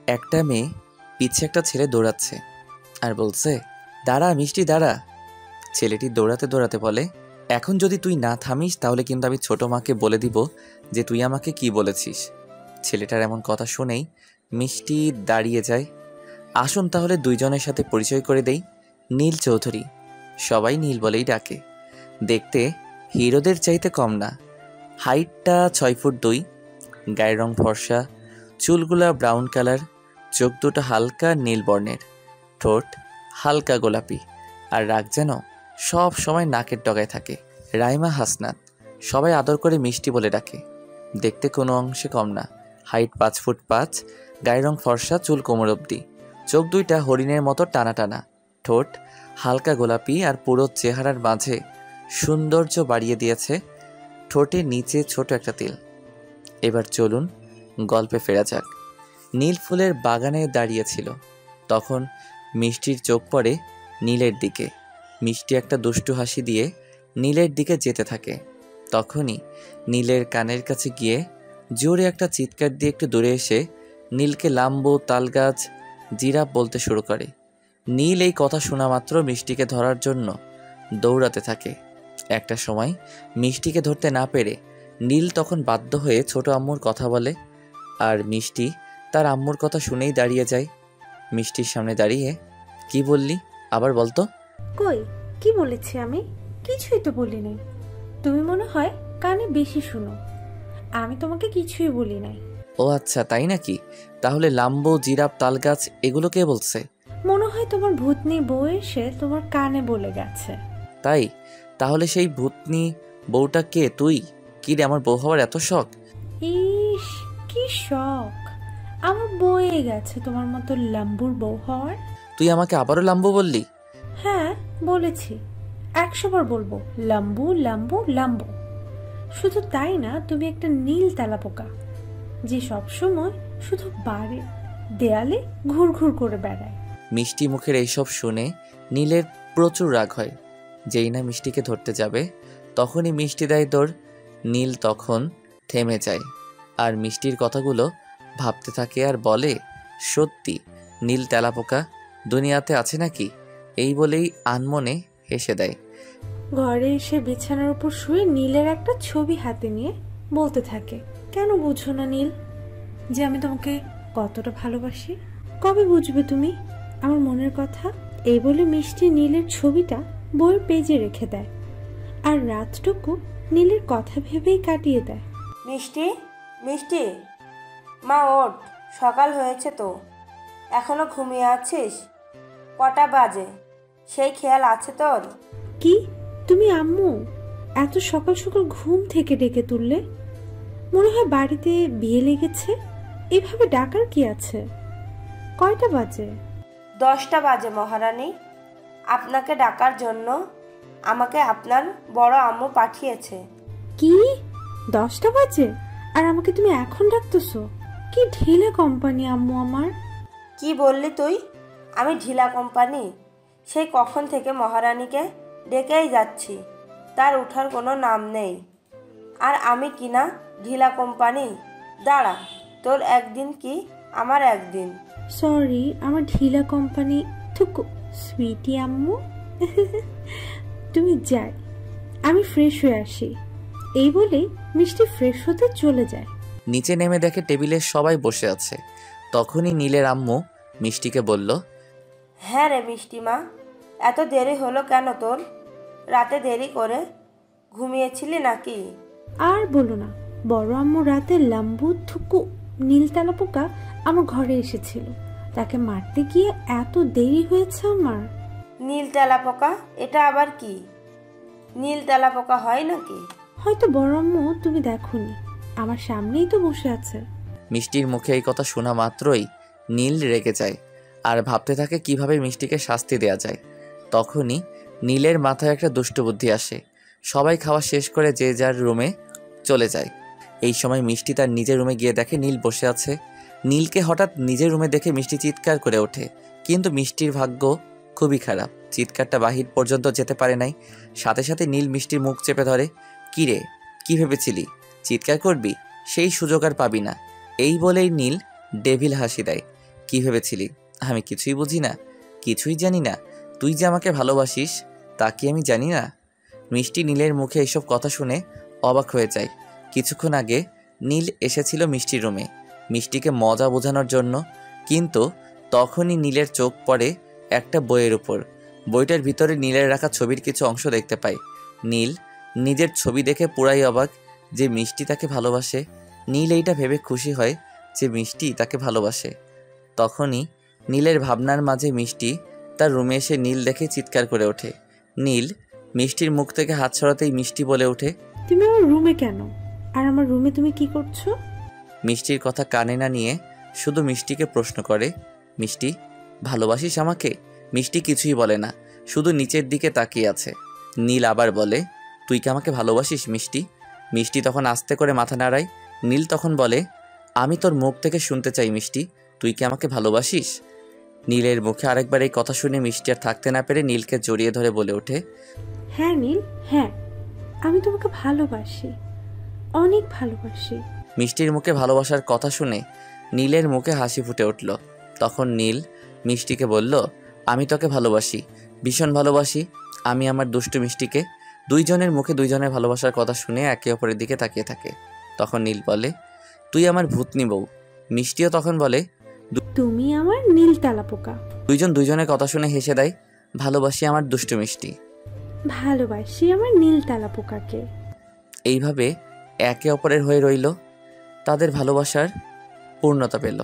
একটা মেয়ে পিছে একটা ছেলে দৌড়াচ্ছে আর বলছে, দাঁড়া মিষ্টি দাঁড়া। ছেলেটি দৌড়াতে দৌড়াতে বলে, এখন যদি তুই না থামিস তাহলে কিন্তু আমি ছোট মাকে বলে দিব যে তুই আমাকে কি বলেছিস। ছেলেটার এমন কথা শুনেই মিষ্টি দাঁড়িয়ে যায়। আসুন তাহলে দুইজনের সাথে পরিচয় করে দেই। নীল চৌধুরী, সবাই নীল বলেই ডাকে। দেখতে হিরোদের চাইতে কম না। হাইটটা 6 ফুট 2, গায়ের রং ফর্সা, চুলগুলা ব্রাউন কালার, চোখ দুটো হালকা নীল বর্ণের, ঠোঁট হালকা গোলাপি, আর রাগ যেন সব সময় নাকের ডগায় থাকে। রাইমা হাসনাত, সবাই আদর করে মিষ্টি বলে ডাকে। দেখতে কোনো অংশে কম না। হাইট 5 ফুট 5, গায়ের রং ফর্সা, চুল কোমর অবধি, চোখ দুইটা হরিণের মতো টানা টানা, ঠোঁট হালকা গোলাপি, আর পুরো চেহারার মাঝে সৌন্দর্য বাড়িয়ে দিয়েছে ঠোঁটের নিচে ছোট একটা তিল। এবার চলুন গল্পে ফেরা যাক। নীল ফুলের বাগানে দাঁড়িয়েছিল। তখন মিষ্টির চোখ পড়ে নীলের দিকে। মিষ্টি একটা দুষ্টু হাসি দিয়ে নীলের দিকে যেতে থাকে। তখনই নীলের কানের কাছে গিয়ে জোরে একটা চিৎকার দিয়ে একটু দূরে এসে নীলকে লাম্বু, তালগাছ, জিরাফ বলতে শুরু করে। নীল এই কথা শোনা মাত্র মিষ্টিকে ধরার জন্য দৌড়াতে থাকে। একটা সময় মিষ্টিকে ধরতে না পেরে নীল তখন বাধ্য হয়ে ছোট আম্মুর কথা বলে, আর মিষ্টি তার আম্মুর কথা শুনেই দাঁড়িয়ে যায়। মিষ্টির সামনে দাঁড়িয়ে, কি বললি আবার বলতো? কই, কি বলেছি আমি? কিছুই তো বলিনি। তুমি মনে হয় কানে বেশি শুনো। আমি তোমাকে কিছুই বলি নাই। ও আচ্ছা, তাই নাকি? তাহলে লাম্বু, জিরাফ, তালগাছ এগুলো কে বলছে? মনে হয় তোমার ভূতনি বউ এসে তোমার কানে বলে গেছে। তাই? তাহলে সেই ভূতনি বউটা কে? তুই? কি রে, আমার বউ হওয়ার এত শখ? ইস, কি শখ! আমার বয়ে গেছে তোমার মতো লাম্বুর বউ হওয়ার। তুই আমাকে আবারও লাম্বু বললি? হ্যাঁ বলেছি, 100 বার বলবো লাম্বু লাম্বু লাম্বু। শুধু তাই না, তুমি একটা নীল তেলাপোকা যে সবসময় শুধু বাড়ি দেয়ালে ঘুরঘুর করে বেড়ায়। মিষ্টি মুখের এইসব শুনে নীলের প্রচুর রাগ হয়। যেই না মিষ্টিকে ধরতে যাবে তখনই মিষ্টি দেয় দৌড়। নীল তখন থেমে যায় আর মিষ্টির কথাগুলো ভাবতে থাকে আর বলে, সত্যি নীল তেলাপোকা দুনিয়াতে আছে নাকি? এই বলেই আনমনে হেসে দেয়। ঘরে এসে বিছানার উপর শুয়ে নীলের একটা ছবি হাতে নিয়ে বলতে থাকে, কেন বুঝো না নীল যে আমি তোমাকে কতটা ভালোবাসি? কবে বুঝবে তুমি আমার মনের কথা? এই বলে মিষ্টি নীলের ছবিটা বইয়ের পেজে রেখে দেয় আর রাতটুকু নীলের কথা ভেবেই কাটিয়ে দেয়। মিষ্টি, মিষ্টি, মা ওঠ, সকাল হয়েছে তো। এখনো ঘুমিয়ে আছিস? কটা বাজে সেই খেয়াল আছে তোর? কি, তুমি আম্মু এত সকাল সকাল ঘুম থেকে ডেকে তুললে? মনে হয় বাড়িতে বিয়ে লেগেছে। এভাবে ডাকার কি আছে? কয়টা বাজে? 10টা বাজে মহারানী। আপনাকে ডাকার জন্য আমাকে আপনার বড় আম্মু পাঠিয়েছে। কি, 10টা বাজে আর আমাকে তুমি এখন ডাকতেছো? কি ঢিলে কোম্পানি আম্মু আমার। কি বললি তুই? আমি ঢিলা কোম্পানি? সেই কখন থেকে মহারানীকে ডেকেই যাচ্ছি, তার উঠার কোনো নাম নেই। আর আমি কিনা ঢিলা কোম্পানি? দাঁড়া, তোর একদিন কি আমার একদিন। সরি, আমার ঢিলা কোম্পানি। থুকু সুইটি আম্মু। তুমি যাই, আমি ফ্রেশ হয়ে আসি। এই বলেই মিষ্টি ফ্রেশ হতে চলে যায়। নিচে নেমে দেখে টেবিলে সবাই বসে আছে। তখনই নীলের আম্মু মিষ্টিকে বলল, হ্যাঁ রে মিষ্টিমা, এত দেরি হলো কেন তোর? রাতে দেরি করে ঘুমিয়েছিলি নাকি? আর বলো না, বড় আম্মু রাতে লাম্বু থুকু নীল তেলাপোকা আমার ঘরে এসেছিল। তাকে মারতে গিয়ে এত দেরি হয়েছে আমার। নীল তেলাপোকা? এটা আবার কি? নীল তেলাপোকা হয় নাকি? হয়তো বড় আম্মু তুমি দেখোনি, আমার সামনেই তো বসে আছে। মিষ্টির মুখে এই কথা শোনা মাত্রই নীল রেগে যায় আর ভাবতে থাকে কিভাবে মিষ্টিকে শাস্তি দেয়া যায়। তখনই নীলের মাথায় একটা দুষ্ট বুদ্ধি আসে। সবাই খাওয়া শেষ করে যে যার রুমে চলে যায়। এই সময় মিষ্টি তার নিজের রুমে গিয়ে দেখে নীল বসে আছে। নীলকে হঠাৎ নিজের রুমে দেখে মিষ্টি চিৎকার করে ওঠে, কিন্তু মিষ্টির ভাগ্য খুবই খারাপ, চিৎকারটা বাহির পর্যন্ত যেতে পারে নাই। সাথে সাথে নীল মিষ্টির মুখ চেপে ধরে। কি রে, কি ভেবেছিলি চিৎকার করবি? সেই সুযোগ আর পাবি না। এই বলেই নীল ডেভিল হাসি দেয়। কি ভেবেছিলি আমি কিছুই বুঝি না, কিছুই জানি না? তুই যে আমাকে ভালোবাসিস তা কি আমি জানি না? মিষ্টি নীলের মুখে এসব কথা শুনে অবাক হয়ে যায়। কিছুক্ষণ আগে নীল এসেছিল মিষ্টির রুমে মিষ্টিকে মজা বোঝানোর জন্য, কিন্তু তখনই নীলের চোখ পড়ে একটা বইয়ের উপর। বইটার ভিতরে নীলের রাখা ছবির কিছু অংশ দেখতে পায়। নীল নিজের ছবি দেখে পুরাই অবাক যে মিষ্টি তাকে ভালোবাসে। নীল এইটা ভেবে খুশি হয় যে মিষ্টি তাকে ভালোবাসে। তখনই নীলের ভাবনার মাঝে মিষ্টি তার রুমে এসে নীল দেখে চিৎকার করে ওঠে। নীল মিষ্টির মুখ থেকে হাত সরাতেই মিষ্টি বলে ওঠে, তুমি আমার রুমে কেন? আর আমার রুমে তুমি কি করছো? মিষ্টির কথা কানে না নিয়ে শুধু মিষ্টিকে প্রশ্ন করে, মিষ্টি ভালোবাসিস আমাকে? মিষ্টি কিছুই বলে না, শুধু নিচের দিকে তাকিয়ে আছে। নীল আবার বলে, তুই কি আমাকে ভালোবাসিস মিষ্টি? মিষ্টি তখন আস্তে করে মাথা নাড়ায়। নীল তখন বলে, আমি তোর মুখ থেকে শুনতে চাই মিষ্টি, তুই কি আমাকে ভালোবাসিস? নীলের মুখে আরেকবার এই কথা শুনে মিষ্টি আর থাকতে না পেরে নীলকে জড়িয়ে ধরে বলে ওঠে, হ্যাঁ নীল, হ্যাঁ, আমি তোমাকে ভালোবাসি, অনেক ভালোবাসি। মিষ্টির মুখে ভালোবাসার কথা শুনে নীলের মুখে হাসি ফুটে উঠল। তখন নীল মিষ্টিকে বলল, আমি তোকে ভালোবাসি, ভীষণ ভালোবাসি আমি আমার দুষ্টু মিষ্টিকে। দুইজনের মুখে দুইজনের ভালোবাসার কথা শুনে একে অপরের দিকে তাকিয়ে থাকে। তখন নীল বলে, তুই আমার ভূতনি বউ। মিষ্টিও তখন বলে, তুমি আমার নীল তেলাপোকা। দুইজন দুইজনের কথা শুনে হেসে দেয়, ভালোবাসি আমার দুষ্টু মিষ্টি। ভালোবাসি আমার নীল তেলাপোকাকে। এইভাবে একে অপরের হয়ে রইল, তাদের ভালোবাসার পূর্ণতা পেল।